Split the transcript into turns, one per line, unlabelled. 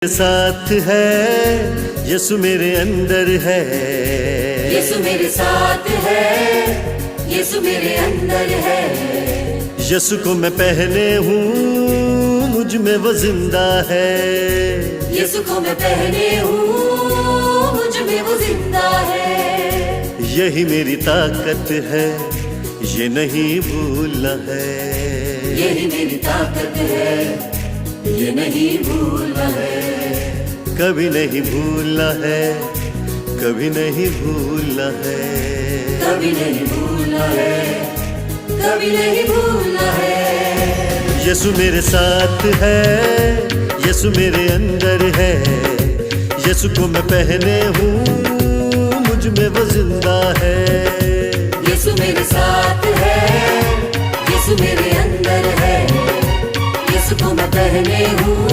साथ है यीशु मेरे अंदर है,
यीशु मेरे साथ है, यीशु मेरे अंदर है।
यीशु को मैं पहने हूँ, मुझ में वो जिंदा है।
यीशु को मैं पहने हूँ, मुझ में वो जिंदा है।
यही मेरी ताकत है, ये नहीं भूलना है।
यही मेरी ताकत है, ये नहीं भूलना है।
कभी नहीं भूलना है, कभी नहीं भूलना है।
कभी नहीं भूलना है, कभी नहीं भूलना है।
यीशु मेरे साथ है, यीशु मेरे अंदर है। यीशु को मैं पहने हूँ, मुझ में वो जिंदा है।
यीशु मेरे साथ है, यीशु मेरे अंदर है। यीशु को मैं पहने हूँ,